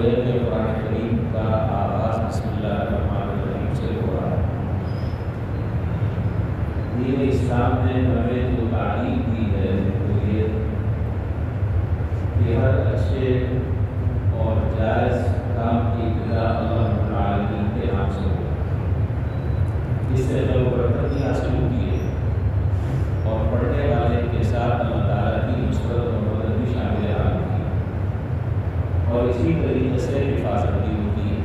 گویا کہ قرآن کریم کا آغاز بسم اللہ الرحمن الرحیم سے ہو رہا ہے۔ دین اسلام نے ہمیں جو تعلیم دی ہے وہ یہ کہ ہر اچھے اور جائز کام کی ابتدا اللہ رب العالمین کے نام سے ہو، اس سے جو برکت حاصل ہوتی ہے اور پڑھنے والے کے ساتھ اللہ تعالیٰ کی نصرت اور مدد بھی شامل حال ہوتی ہے، اور اسی طریقے سے حفاظت بھی ہوتی ہے،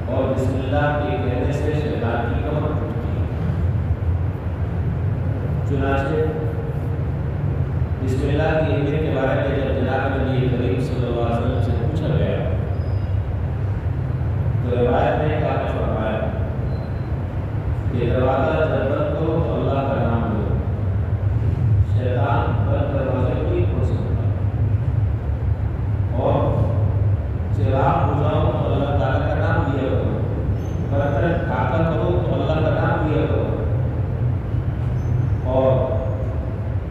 اور بسم اللہ کے کہنے سے شیطان کی کمر ٹوٹتی ہے۔ چنانچہ بسم اللہ کی اہمیت کے بارے میں جب جناب نبی کریم صلی اللہ علیہ وسلم سے پوچھا گیا تو روایت میں کہا فرمایا کہ دروازہ جب بند کرو تو اللہ کا نام لو، شیطان بند دروازے کو نہیں کھول سکتا، اور چراغ بجھاؤ تو اللہ تعالیٰ کا نام لیا کرو، برتن کھاتا کرو تو اللہ کا نام لیا کرو، اور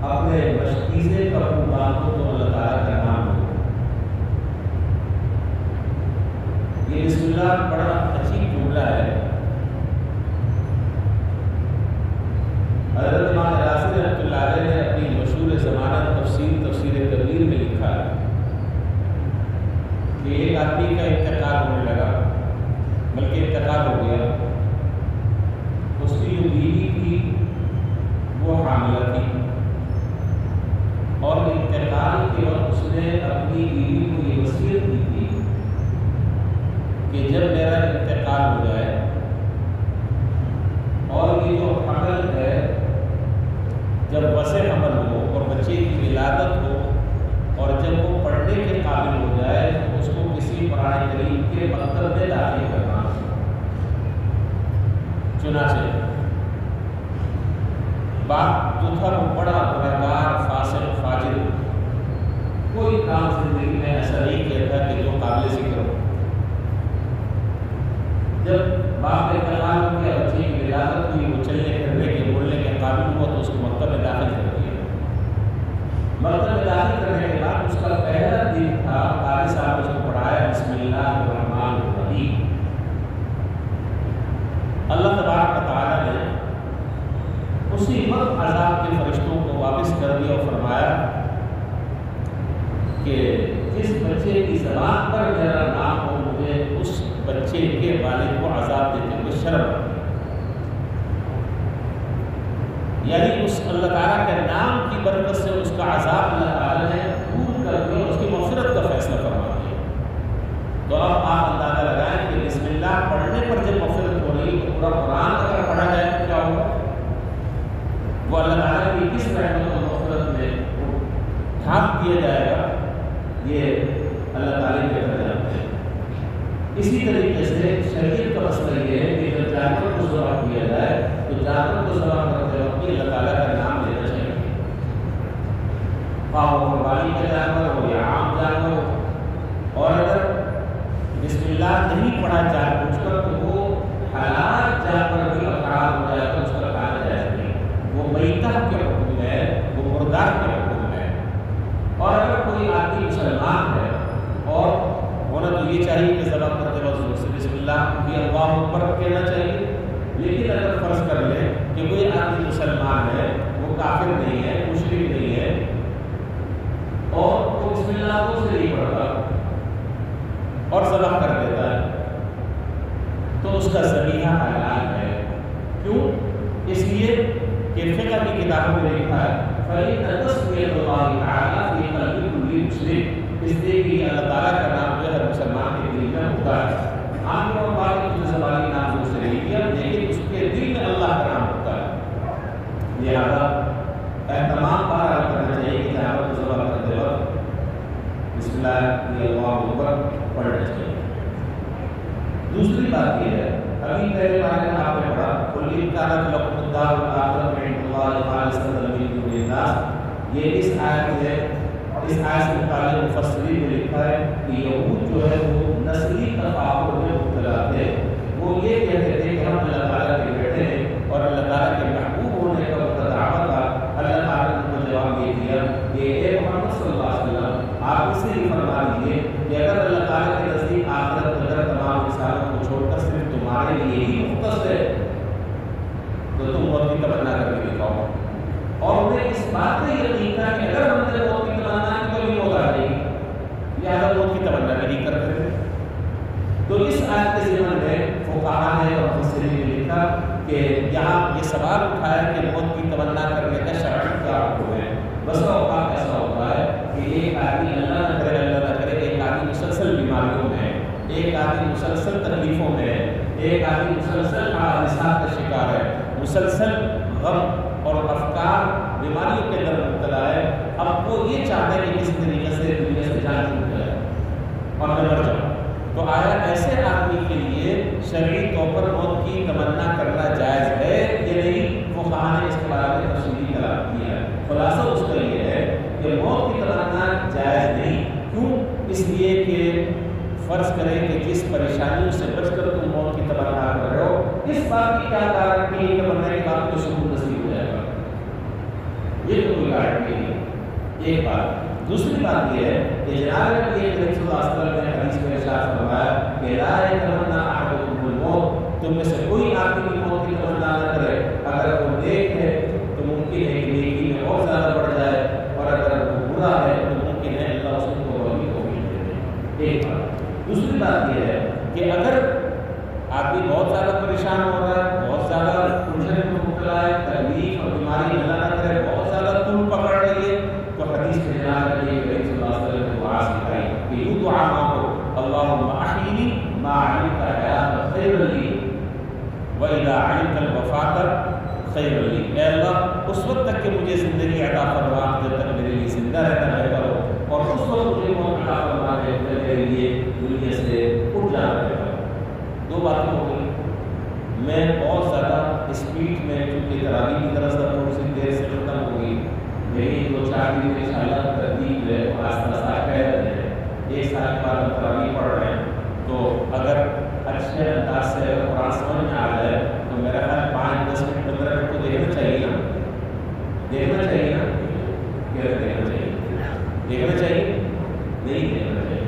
اپنے مشکیزے کا منہ باندھو تو اللہ تعالیٰ کا نام لو۔ یہ بسم اللہ بڑا عجیب جملہ ہے۔ حضرت امام رازی رحمۃ اللہ علیہ نے اپنی مشہور زمانہ تفسیر کبیر میں لکھا ہے کہ ایک آدمی کا انتقال ہونے لگا، بلکہ انتقال ہو گیا، اس کی جو بیوی تھی وہ حاملہ تھی، اور انتقال کے وقت اس نے اپنی بیوی کو یہ وصیت دی تھی کہ جب میرا انتقال ہو جائے اور یہ جو حمل ہے جب وسع حمل ہو اور بچے کی ولادت ہو اور جب وہ پڑھنے کے قابل ہو جائے تو اس کو کسی قرآن کریم کے مکتب میں داخل کرنا۔ چنانچہ باپ جو تھا وہ بڑا گنہگار فاسق فاجر، کوئی کام زندگی میں ایسا نہیں کیا تھا کہ جو قابل ذکر ہو۔ جب باپ نے انتقال ہو گیا، بچے کی ولادت ہوئی، وہ چلنے پھرنے کے بولنے کے قابل ہوا تو اس کو مکتب میں داخل کر دیا۔ مکتب میں داخل کرنے کے بعد اس کا پہلا دن تھا، قاری صاحب نے اس کو پڑھایا بسم اللہ الرحمن الرحیم۔ اللہ تبارک و تعالیٰ نے اسی وقت عذاب کے فرشتوں کو واپس کر دیا اور فرمایا کہ جس بچے کی زبان پر میرا نام ہو مجھے اس بچے کے والد کو عذاب دیتے ہوئے شرم، یعنی اس اللہ تعالیٰ کے نام کی برکت سے اس کا عذاب اللہ تعالیٰ نے دور کر دیا اور اس کی مغفرت کا فیصلہ فرما دیا۔ تو اب آپ اندازہ لگائیں کہ بسم اللہ پڑھنے پر جب مغفرت ہو رہی تو پورا قرآن اگر پڑھا جائے تو کیا ہوگا؟ وہ اللہ تعالیٰ کی کس رحمت و مغفرت میں ڈھانپ دیا جائے گا، یہ اللہ تعالیٰ کے بہتر جانتے ہیں۔ اسی طریقے سے شریعت کا مسئلہ یہ ہے کہ جب جانور کو ذبح کیا جائے تو جانور کو ذبح کرتے وقت بھی اللہ تعالیٰ کا نام لینا چاہیے، خواہ وہ قربانی کا جانور ہو یا عام جانور ہو، اور اگر بسم اللہ نہیں پڑھا جان بوجھ کر تو وہ حلال جانور بھی حرام ہو جائے گا، اس کا کھانا جائز نہیں، وہ میتہ کے حکم ہے، وہ مردار کے حکم ہے۔ اور اگر کوئی آدمی مسلمان ہے اور ہونا تو یہ چاہیے کہ ذبح کرتے وقت زور سے بسم اللہ بھی اللہ اکبر کہنا چاہیے، لیکن اگر فرض کر لیں کہ کوئی آدمی مسلمان ہے، وہ کافر نہیں ہے، مشرک نہیں ہے، اور وہ بسم اللہ کو سے نہیں پڑھتا اور ذبح کر دیتا ہے تو اس کا ذبیحہ حلال ہے۔ کیوں؟ اس لیے کہ فقہ کی کتابوں میں لکھا ہے فَإِنَّ تَسْمِيَةَ اللَّهِ تَعَالَىٰ فِي قَلْبِ كُلِّ مُسْلِمٍ، اس لیے کہ اللہ تعالیٰ کا نام جو ہے مسلمان کے دل میں ہوتا ہے۔ عام طور پر اس زبانی نام سے نہیں کیا، لیکن اس کے دل میں اللہ کا نام ہوتا ہے، لہٰذا اہتمام بہرحال کرنا چاہیے کہ جانور کو ذبح کرتے وقت بسم اللہ اکبر پڑھنا چاہیے۔ دوسری بات یہ ہے، ابھی پہلے بارے میں آپ نے پڑھا قُلْ إِنْ كَانَتْ لَكُمُ الدَّارُ الْآخِرَةُ عِندَ اللَّهِ خَالِصَةً مِنْ دُونِ النَّاسِ، یہ اس آیت ہے، اس آیت سے متعلق مفسرین نے لکھا ہے کہ یہود جو ہے وہ نسلی تفاخر میں مبتلا تھے، وہ یہ کہتے تھے کہ ہم اللہ تعالیٰ کے بیٹے ہیں اور اللہ تعالیٰ کے محبوب ہونے کا وقت دعوت تھا۔ اللہ تعالیٰ نے ان کو جواب یہ دیا کہ اے محمد صلی اللہ علیہ وسلم آپ اس سے یہ فرما دیجیے کہ اگر اللہ تعالیٰ کے نزدیک آخرت اگر تمام انسانوں کو چھوڑ کر صرف تمہارے لیے ہی مختص ہے تو تم موت کی تمنا کر کے دکھاؤ. اور انہیں اس بات کا یقین تھا کہ اگر ہم نے موت کی تمنا کی تو بھی موت آ جائے گی، لہٰذا موت کی تمنا نہیں کرتے تھے. تو اس آیت کے ضمن میں فقہاء نے اور مفسرین نے لکھا کہ یہاں یہ سوال اٹھایا کہ موت کی تمنا کرنے کا شرعی کیا حکم ہے. بسا اوقات ایسا ہوتا ہے کہ ایک آدمی اللہ نہ کرے ایک آدمی مسلسل بیماریوں میں ہے، ایک آدمی مسلسل تکلیفوں میں ہے، ایک آدمی مسلسل حادثات کا شکار ہے، مسلسل غم اور افکار بیماریوں کے اندر مبتلا ہے. اب وہ یہ چاہتا ہے کہ کسی طریقے سے دنیا سے جان چھوٹ جائے اور میں مر جاؤں. تو آیا ایسے آدمی کے لیے شرعی طور پر موت کی تمنا کرنا جائز ہے یا نہیں؟ فقہاء نے اس کے بارے میں تفصیلی کلام کیا ہے. خلاصہ اس کا یہ ہے کہ موت کی تمنا جائز نہیں. کیوں؟ اس لیے کہ فرض کریں کہ جس پریشانیوں سے بچ کر تم موت کی تمنا کر رہے ہو، اس بات کی کیا گارنٹی ہے کہ مرنے کے بعد کو سکون نصیب ہو جائے گا؟ یہ تو کوئی گارنٹی نہیں. ایک بات. دوسری بات یہ ہے کہ جناب نبی کریم صلی اللہ علیہ وسلم نے حدیث میں ارشاد فرمایا کہ لا یتمنى احدکم الموت، تم میں سے کوئی آدمی بھی موت کی تمنا نہ کرے. اگر وہ نیک ہے تو ممکن ہے کہ نیکی میں اور زیادہ بڑھ جائے، اور اگر وہ برا ہے تو ممکن ہے اللہ اس کو بھی توفیق دے دے. ایک بات. دوسری بات یہ ہے کہ اگر آدمی بہت زیادہ پریشان ہو رہا ہے، بہت زیادہ الجھن میں مبتلا ہے، تکلیف اور بیماری اللہ نہ کرے بہت زیادہ طول پکڑ رہی ہے، تو حدیث میں جناب نبی کریم صلی اللہ علیہ وسلم نے دعا سکھائی کہ یوں دعا مانگو، اللہم احیینی ما علمت الحیات خیر لی واذا علمت الوفاۃ خیر لی. اے اللہ اس وقت تک کہ مجھے زندگی عطا فرما جب تک میرے لیے زندہ رہنا بہتر ہو، اور اس وقت مجھے موت عطا فرما جب میرے لیے دنیا سے اٹھ جانا بہتر ہو. دو باتیں ہو گئی. میں بہت زیادہ اسپیڈ میں چونکہ تراویح کی طرح سے تھوڑی سی دیر سے ختم ہو گئی، میری 2-4 دن میں انشاءاللہ ترتیب ہے اور آستہ کہہ رہے ہیں 1 سال کے بعد ہم تراویح پڑھ رہے ہیں. تو اگر اچھے انداز سے اگر قرآن سمجھ میں آ جائے تو میرا خیال 5-10 منٹ 15 منٹ کو دیکھنا چاہیے نا، دیکھنا چاہیے نا، دیکھنا چاہیے، دیکھنا چاہیے نہیں دیکھنا چاہیے.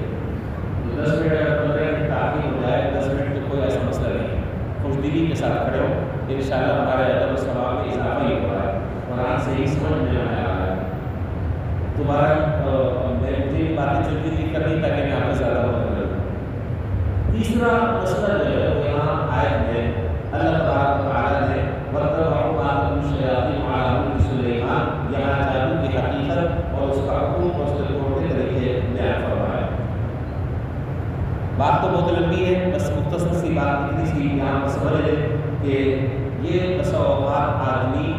تو 10 منٹ اگر 15 منٹ تاخیر ہو جائے 10 منٹ تو کوئی ایسا مسئلہ نہیں ہے. خوش دلی کے ساتھ کھڑے ہو، انشاءاللہ ہمارے ادب و ثواب میں اضافہ ہی ہو رہا ہے، قرآن سے ہی سمجھ میں آ رہا ہے. دوبارہ مجھے باتیں جلدی نہیں کرنی تاکہ میں آپ کو زیادہ وقت کروں. تیسرا مسئلہ جو ہے وہ یہاں آیت میں اللہ تبارک و تعالیٰ نے وَاتَّبَعُوا مَا تَتْلُو الشَّيَاطِينُ عَلَىٰ مُلْكِ سُلَيْمَانَ، یہاں جادو کی حقیقت اور اس کا حکم اور اس کے طور کے طریقے بیان فرمایا. بات تو بہت لمبی ہے، بس مختصر سی بات اتنی سی یہاں پر سمجھ لیں کہ یہ بسا اوقات آدمی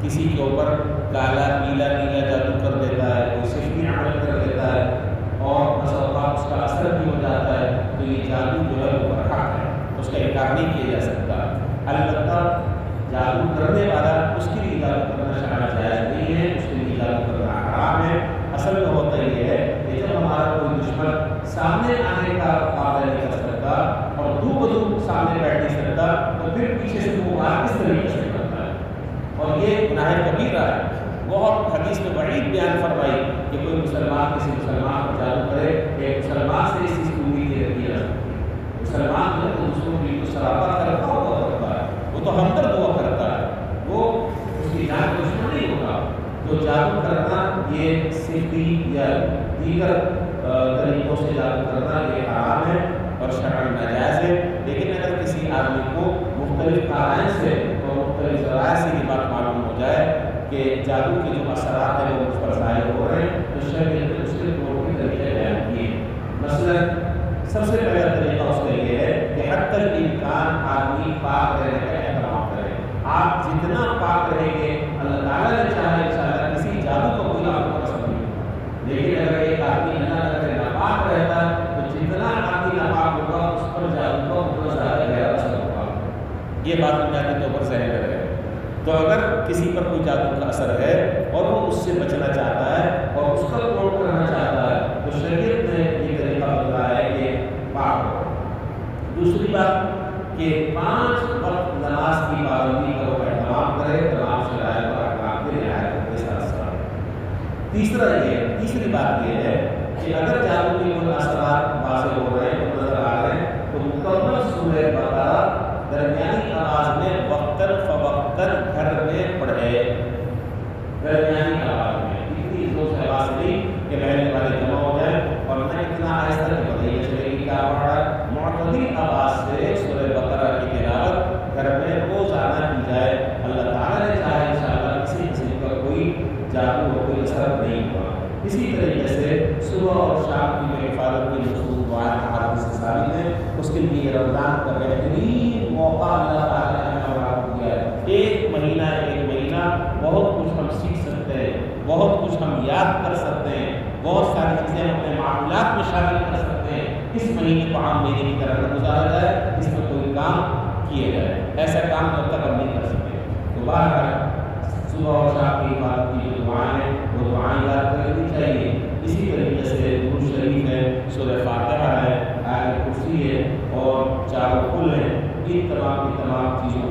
کسی کے اوپر کالا پیلا نیلا جادو کر دیتا ہے، کوئی سحری عمل کر دیتا ہے اور بسا اوقات اس کا اثر بھی ہو جاتا ہے. تو یہ جادو جو ہے وہ برحق ہے، اس کا انکار نہیں کیا جا سکتا. البتہ جادو کرنے والا اس کے لیے جادو کرنا شرعاً جائز نہیں ہے، اس کے لیے جادو کرنا حرام ہے. اصل میں ہوتا یہ ہے کہ جب ہمارا کوئی دشمن سامنے آنے کا مقابلہ نہیں کر سکتا اور دو بدو سامنے بیٹھ نہیں سکتا تو پھر پیچھے سے وہ وار کس طریقے سے کرتا ہے، اور یہ گناہ کبیرہ ہے. بہت حدیث میں وعید بیان فرمائی کہ کوئی مسلمان کسی مسلمان کو جادو کرے، ایک مسلمان سے اس چیز کی امید یہ رکھی جا سکتی ہے. مسلمان جو ہے تو دوسروں کے لیے تو سراپا کرتا ہوا کرتا ہے، وہ تو ہمدرد ہوا کرتا ہے، وہ اس کی جان دشمن نہیں ہوگا. تو جادو کرنا یہ سحری یا دیگر طریقوں سے جادو کرنا یہ حرام ہے اور شرعاً ناجائز ہے. لیکن اگر کسی آدمی کو مختلف قرائن سے اور مختلف ذرائع سے یہ بات معلوم ہو جائے کہ جادو کے جو اثرات ہیں وہ مجھ پر ظاہر ہو رہے ہیں تو شریعت نے اس کے طور کے طریقے بیان کیے. مثلاً سب سے پہلا طریقہ اس کا یہ ہے کہ حتی الامکان آدمی پاک رہنے کا احترام کرے. آپ جتنا پاک رہیں گے اللہ تعالیٰ نے چاہے انشاءاللہ کسی جادو کو کوئی آپ کو پسند نہیں ہوگا. لیکن اگر ایک آدمی اللہ کرے ناپاک رہتا ہے تو جتنا آدمی ناپاک ہوگا اس پر جادو کا اتنا زیادہ گہرا اثر ہوگا. یہ بات بنیادی طور پر ذہن میں رہے. تو اگر کسی پر کوئی جادو کا اثر ہے اور وہ اس سے بچنا چاہتا ہے اور اس کا توڑ کرنا چاہتا ہے تو شریعت نے یہ طریقہ بتایا ہے کہ پاک ہو. دوسری بات کہ 5 وقت نماز کی پابندی کا وہ اہتمام کرے، تمام شرائط اور احکام کی رعایت کے ساتھ ساتھ. تیسری بات یہ ہے کہ اگر جادو کے کوئی اثرات اسی طریقے سے صبح اور شام کی جو حفاظت کی مخصوص دعائیں حدیث سے ثابت ہیں، اس کے لیے رمضان کا بہترین موقع اللہ تعالیٰ نے ہمیں فراہم کیا ہے۔ ایک مہینہ بہت کچھ ہم سیکھ سکتے ہیں، بہت کچھ ہم یاد کر سکتے ہیں، بہت ساری چیزیں ہم اپنے معاملات میں شامل کر سکتے ہیں۔ اس مہینے کو عام مہینے کی طرح نہ گزارا جائے، اس میں کوئی کام کیے جائے، ایسا کام جب تک ہم نہیں کر سکتے۔ تو بہرحال صبح اور شام کی عبادت کی جو دعائیں ہیں وہ دعائیں یاد کرنی چاہیے۔ اسی طریقے سے درود شریف ہے، سورہ فاتحہ ہے، آیت کرسی ہے اور چاروں کل ہیں، ان تمام کی تمام چیزوں